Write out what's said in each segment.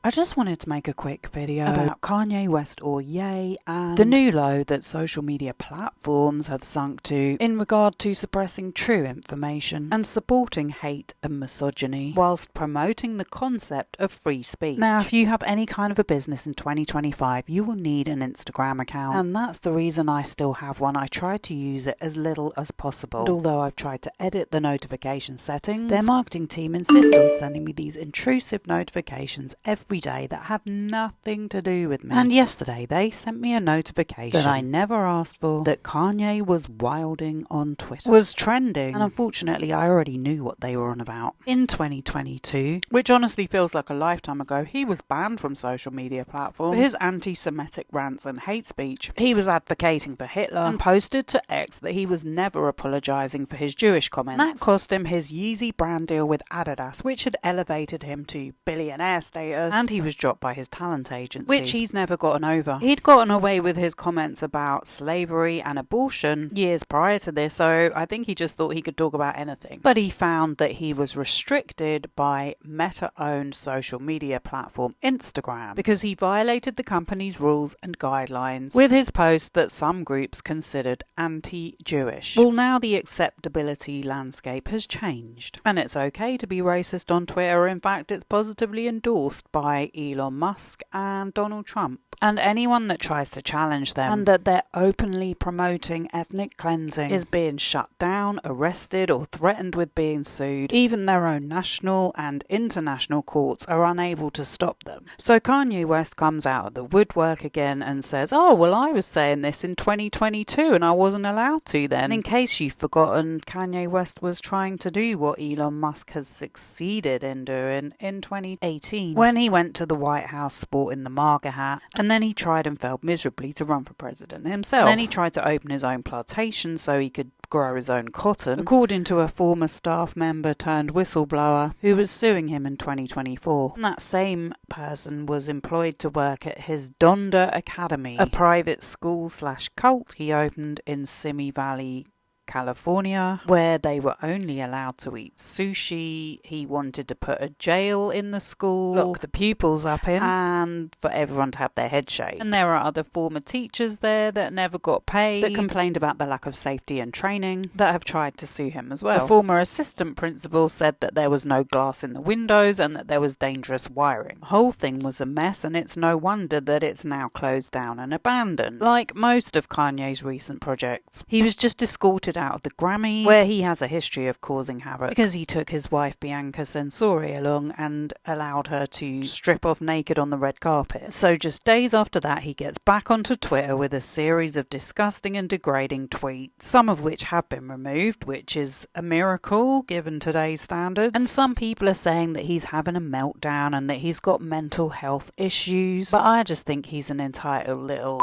I just wanted to make a quick video about Kanye West or Ye and the new low that social media platforms have sunk to in regard to suppressing true information and supporting hate and misogyny whilst promoting the concept of free speech. Now, if you have any kind of a business in 2025, you will need an Instagram account, and that's the reason I still have one. I try to use it as little as possible. And although I've tried to edit the notification settings, their marketing team insists on sending me these intrusive notifications every day that have nothing to do with me. And yesterday they sent me a notification that I never asked for, that Kanye was wilding on Twitter, was trending, and unfortunately I already knew what they were on about. In 2022, which honestly feels like a lifetime ago, he was banned from social media platforms for his anti-Semitic rants and hate speech. He was advocating for Hitler and posted to X that he was never apologising for his Jewish comments. And that cost him his Yeezy brand deal with Adidas, which had elevated him to billionaire status, and he was dropped by his talent agency, which he's never gotten over. He'd gotten away with his comments about slavery and abortion years prior to this, so I think he just thought he could talk about anything. But he found that he was restricted by Meta-owned social media platform Instagram because he violated the company's rules and guidelines with his post that some groups considered anti-Jewish. Well, now the acceptability landscape has changed, and it's okay to be racist on Twitter. In fact, it's positively endorsed by Elon Musk and Donald Trump and anyone that tries to challenge them, and that they're openly promoting ethnic cleansing is being shut down, arrested, or threatened with being sued. Even their own national and international courts are unable to stop them. So Kanye West comes out of the woodwork again and says, oh, well, I was saying this in 2022 and I wasn't allowed to then. And in case you've forgotten, Kanye West was trying to do what Elon Musk has succeeded in doing in 2018 when he went to the White House sporting the MAGA hat, and then he tried and failed miserably to run for president himself. And then he tried to open his own plantation so he could grow his own cotton, according to a former staff member turned whistleblower who was suing him in 2024. And that same person was employed to work at his Donda Academy, a private school/cult he opened in Simi Valley, California, where they were only allowed to eat sushi. He wanted to put a jail in the school, lock the pupils up in, and for everyone to have their head shaved. And there are other former teachers there that never got paid, that complained about the lack of safety and training, that have tried to sue him as well. The former assistant principal said that there was no glass in the windows and that there was dangerous wiring. The whole thing was a mess, and it's no wonder that it's now closed down and abandoned. Like most of Kanye's recent projects, he was just escorted out of the Grammys, where he has a history of causing havoc, because he took his wife Bianca Censori along and allowed her to strip off naked on the red carpet. So just days after that, he gets back onto Twitter with a series of disgusting and degrading tweets, some of which have been removed, which is a miracle given today's standards. And some people are saying that he's having a meltdown and that he's got mental health issues, but I just think he's an entitled little...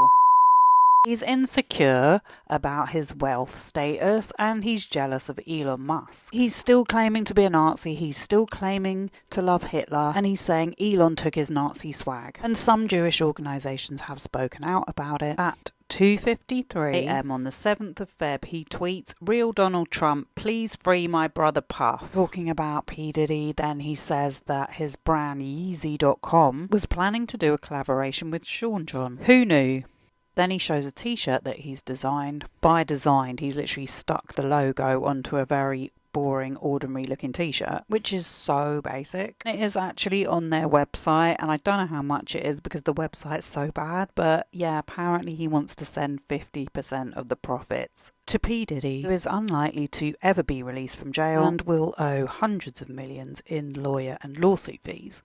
He's insecure about his wealth status, and he's jealous of Elon Musk. He's still claiming to be a Nazi, he's still claiming to love Hitler, and he's saying Elon took his Nazi swag. And some Jewish organisations have spoken out about it. At 2:53 a.m. on the 7th of Feb, he tweets, "Real Donald Trump, please free my brother Puff." Talking about P. Diddy, then he says that his brand Yeezy.com was planning to do a collaboration with Sean John. Who knew? Then he shows a t-shirt that he's designed. By designed, he's literally stuck the logo onto a very boring, ordinary looking t-shirt, which is so basic. It is actually on their website, and I don't know how much it is because the website's so bad, but yeah, apparently he wants to send 50% of the profits to P. Diddy, who is unlikely to ever be released from jail and will owe hundreds of millions in lawyer and lawsuit fees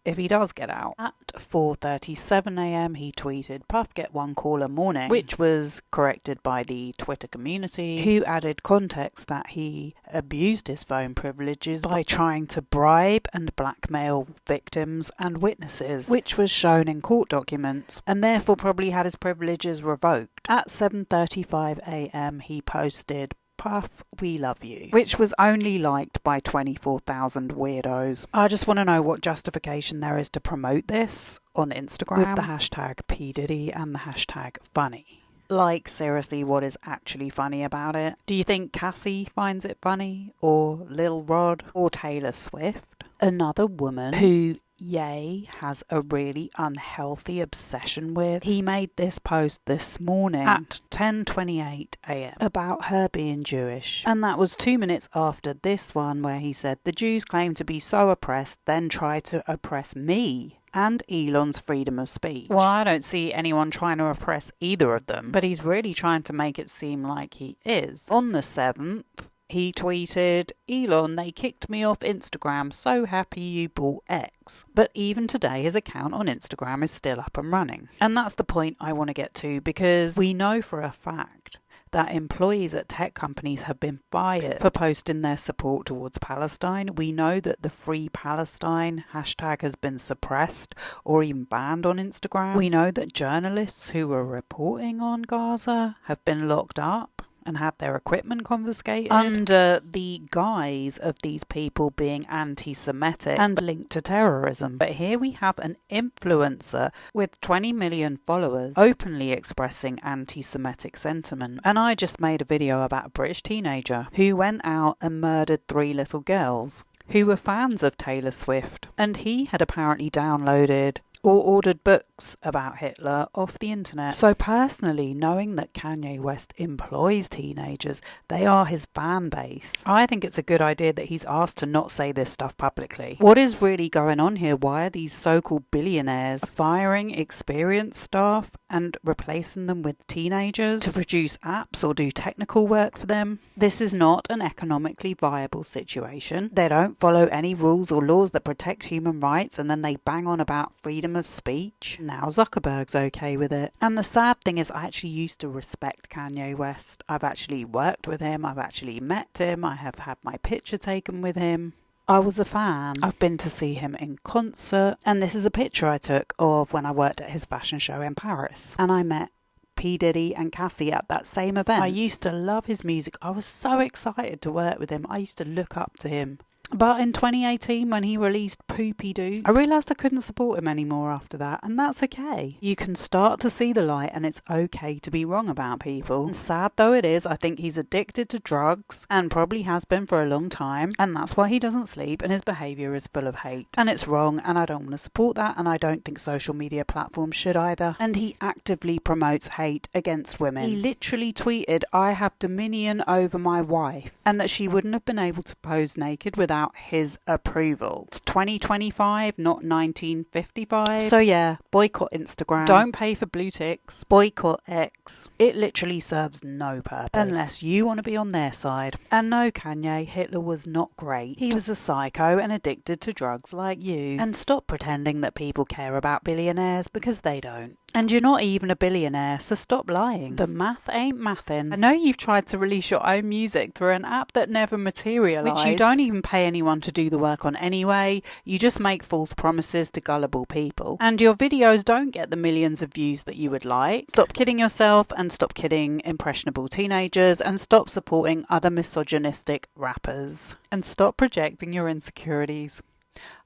if he does get out. At 4:37 a.m. he tweeted, "Puff get one caller morning," which was corrected by the Twitter community, who added context that he abused his phone privileges by trying to bribe and blackmail victims and witnesses, which was shown in court documents, and therefore probably had his privileges revoked. At 7:35 a.m. he posted, "Puff, we love you," which was only liked by 24,000 weirdos. I just want to know what justification there is to promote this on Instagram with the hashtag P. Diddy and the hashtag funny. Like, seriously, what is actually funny about it? Do you think Cassie finds it funny? Or Lil Rod? Or Taylor Swift? Another woman who Ye has a really unhealthy obsession with. He made this post this morning at 10:28 a.m. about her being Jewish, and that was 2 minutes after this one where he said the Jews claim to be so oppressed, then try to oppress me and Elon's freedom of speech. Well, I don't see anyone trying to oppress either of them, but he's really trying to make it seem like he is. On the 7th, he tweeted, "Elon, they kicked me off Instagram, so happy you bought X." But even today, his account on Instagram is still up and running. And that's the point I want to get to, because we know for a fact that employees at tech companies have been fired for posting their support towards Palestine. We know that the Free Palestine hashtag has been suppressed or even banned on Instagram. We know that journalists who were reporting on Gaza have been locked up and had their equipment confiscated under the guise of these people being anti-Semitic and linked to terrorism. But here we have an influencer with 20 million followers openly expressing anti-Semitic sentiment. And I just made a video about a British teenager who went out and murdered 3 little girls who were fans of Taylor Swift. And he had apparently downloaded or ordered books about Hitler off the internet. So personally, knowing that Kanye West employs teenagers, they are his fan base, I think it's a good idea that he's asked to not say this stuff publicly. What is really going on here? Why are these so-called billionaires firing experienced staff and replacing them with teenagers to produce apps or do technical work for them? This is not an economically viable situation. They don't follow any rules or laws that protect human rights, and then they bang on about freedom of speech. Now Zuckerberg's okay with it. And the sad thing is, I actually used to respect Kanye West. I've actually worked with him. I've actually met him. I have had my picture taken with him. I was a fan. I've been to see him in concert. And this is a picture I took of when I worked at his fashion show in Paris. And I met P. Diddy and Cassie at that same event. I used to love his music. I was so excited to work with him. I used to look up to him. But in 2018, when he released Poopy Doo, I realised I couldn't support him anymore after that, and that's okay. You can start to see the light, and it's okay to be wrong about people. And sad though it is, I think he's addicted to drugs, and probably has been for a long time, and that's why he doesn't sleep, and his behaviour is full of hate. And it's wrong, and I don't want to support that, and I don't think social media platforms should either. And he actively promotes hate against women. He literally tweeted, "I have dominion over my wife," and that she wouldn't have been able to pose naked without his approval. It's 2025, not 1955. So yeah, boycott Instagram. Don't pay for blue ticks. Boycott X. It literally serves no purpose unless you want to be on their side. And no, Kanye, Hitler was not great. He was a psycho and addicted to drugs like you. And stop pretending that people care about billionaires, because they don't. And you're not even a billionaire, so stop lying. The math ain't mathin'. I know you've tried to release your own music through an app that never materialised, which you don't even pay anyone to do the work on anyway. You just make false promises to gullible people. And your videos don't get the millions of views that you would like. Stop kidding yourself, and stop kidding impressionable teenagers, and stop supporting other misogynistic rappers. And stop projecting your insecurities.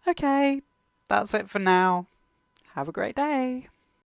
Okay, that's it for now. Have a great day.